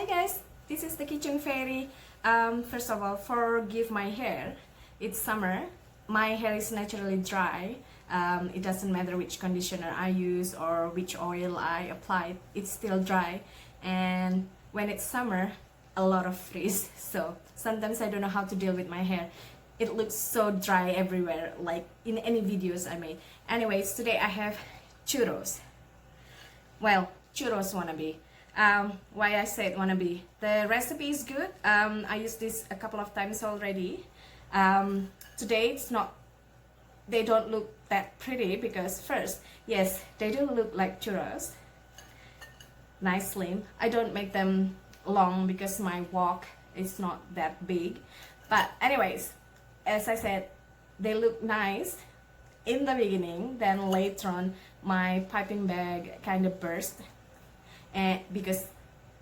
Hi guys, this is the Kitchen Fairy. First of all, forgive my hair. It's summer. My hair is naturally dry. It doesn't matter which conditioner I use or which oil I apply, it's still dry. And when it's summer, a lot of frizz. So sometimes I don't know how to deal with my hair. It looks so dry everywhere, like in any videos I made. Anyways, today I have churros. Well, churros wannabe. Why I said wannabe? The recipe is good. I used this a couple of times already. Today it's not. They don't look that pretty because first, yes, they do look like churros. Nice slim. I don't make them long because my wok is not that big. But anyways, as I said, they look nice in the beginning. Then later on, my piping bag kind of burst. And because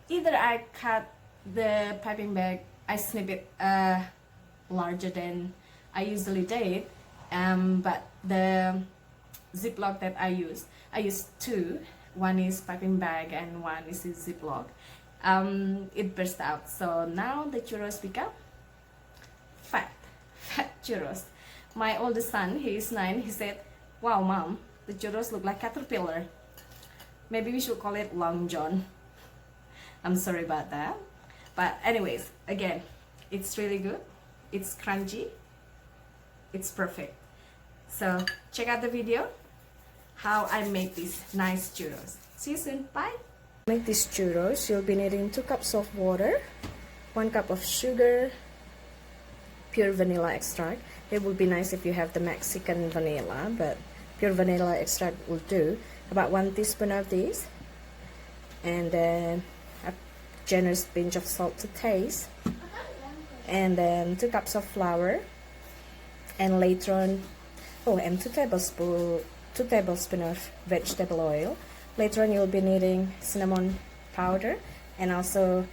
either I cut the piping bag, I snip it larger than I usually did, but the ziplock that I use two. One is piping bag and one is a ziplock. It burst out, so now the churros become fat churros. My oldest son, he is 9, he said, "Wow, mom, the churros look like caterpillar. Maybe we should call it Long John." I'm sorry about that. But anyways, again, it's really good. It's crunchy. It's perfect. So check out the video how I make these nice churros. See you soon. Bye. To make these churros, you'll be needing 2 cups of water, 1 cup of sugar, pure vanilla extract. It would be nice if you have the Mexican vanilla, but pure vanilla extract will do. About 1 teaspoon of this, and then a generous pinch of salt to taste, and then 2 cups of flour, and later on, and 2 tablespoons of vegetable oil. Later on, you'll be needing cinnamon powder, and also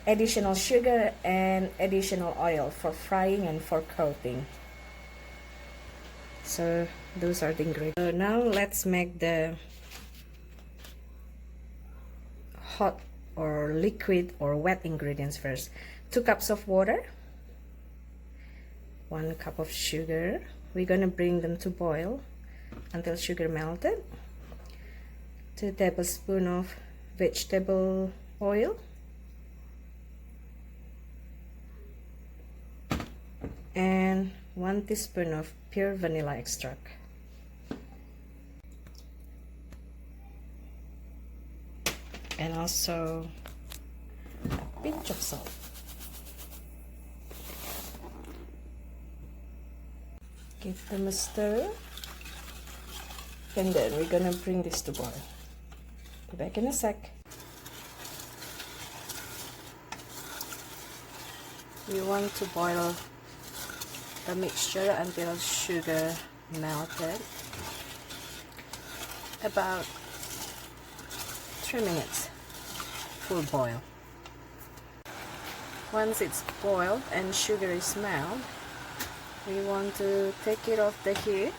additional sugar and additional oil for frying and for coating. So those are the ingredients. So now let's make the hot or liquid or wet ingredients first. 2 cups of water, 1 cup of sugar. We're gonna bring them to boil until sugar melted. 2 tablespoons of vegetable oil, and 1 teaspoon of pure vanilla extract. And also a pinch of salt. Give them a stir, and then we're gonna bring this to boil. Be back in a sec. We want to boil the mixture until sugar melted, about 3 minutes full boil. Once it's boiled and sugar is melted, we want to take it off the heat,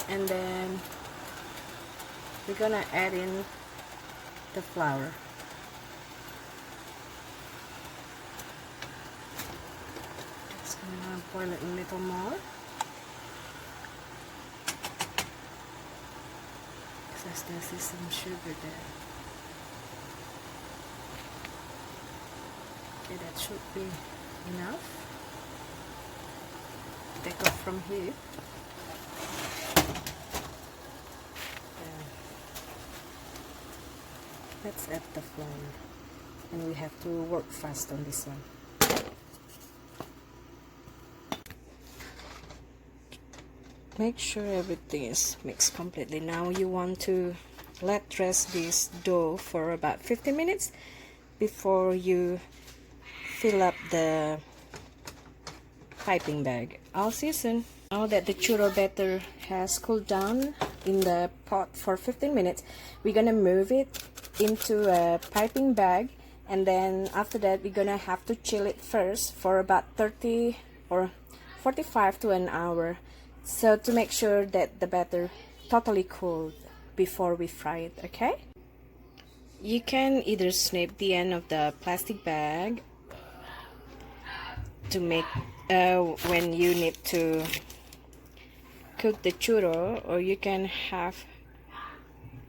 and then we're gonna add in the flour. Just gonna boil it a little more. I still see some sugar there. Okay, that should be enough. Take off from here. Let's add the flour, and we have to work fast on this one. Make sure everything is mixed completely. Now you want to let rest this dough for about 15 minutes before you fill up the piping bag. I'll see you soon. Now that the churro batter has cooled down in the pot for 15 minutes, we're gonna move it into a piping bag, and then after that we're gonna have to chill it first for about 30 or 45 to an hour. So to make sure that the batter totally cooled before we fry it, okay? You can either snip the end of the plastic bag to make when you need to cook the churro, or you can have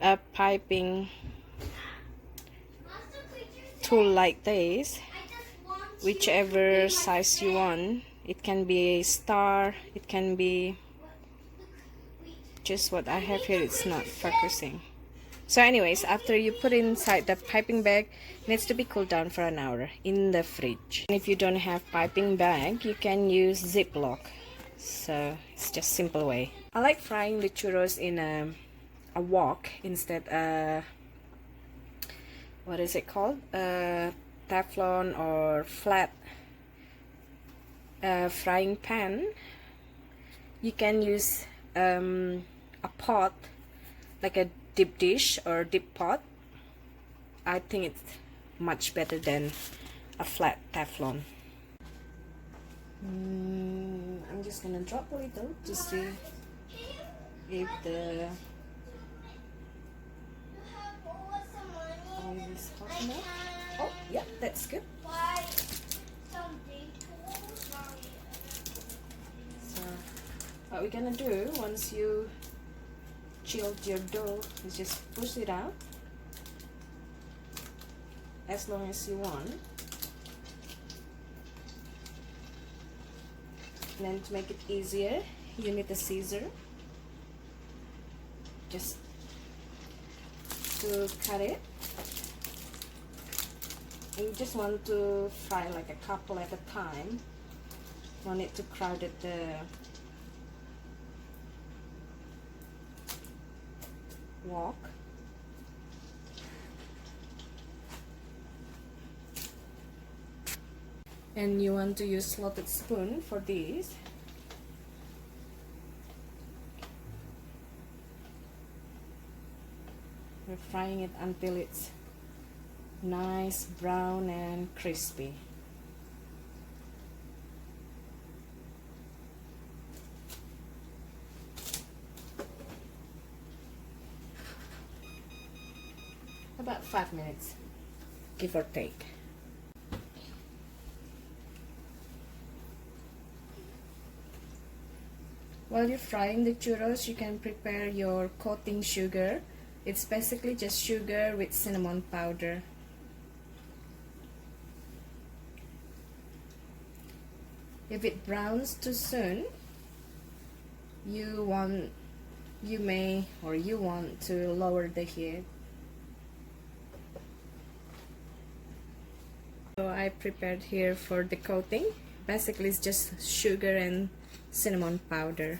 a piping tool like this, whichever size you want. It can be a star, it can be just what I have here. It's not focusing. So anyways, after you put inside the piping bag, it needs to be cooled down for an hour in the fridge. And if you don't have piping bag, you can use Ziploc. So it's just simple way. I like frying the churros in a wok instead what is it called? Teflon or flat frying pan. You can use a pot, like a dip dish or dip pot. I think it's much better than a flat Teflon. I'm just gonna drop a little to see if the oil is hot enough. Oh, yeah, that's good. So, what we're gonna do once you chilled your dough is just push it out as long as you want. And then to make it easier, you need a scissor just to cut it. And you just want to fry like a couple at a time. Want it to crowd the wok. And you want to use slotted spoon for this. We're frying it until it's nice brown and crispy. About 5 minutes, give or take. While you're frying the churros, you can prepare your coating sugar. It's basically just sugar with cinnamon powder. If it browns too soon, you want to lower the heat. So I prepared here for the coating. Basically it's just sugar and cinnamon powder.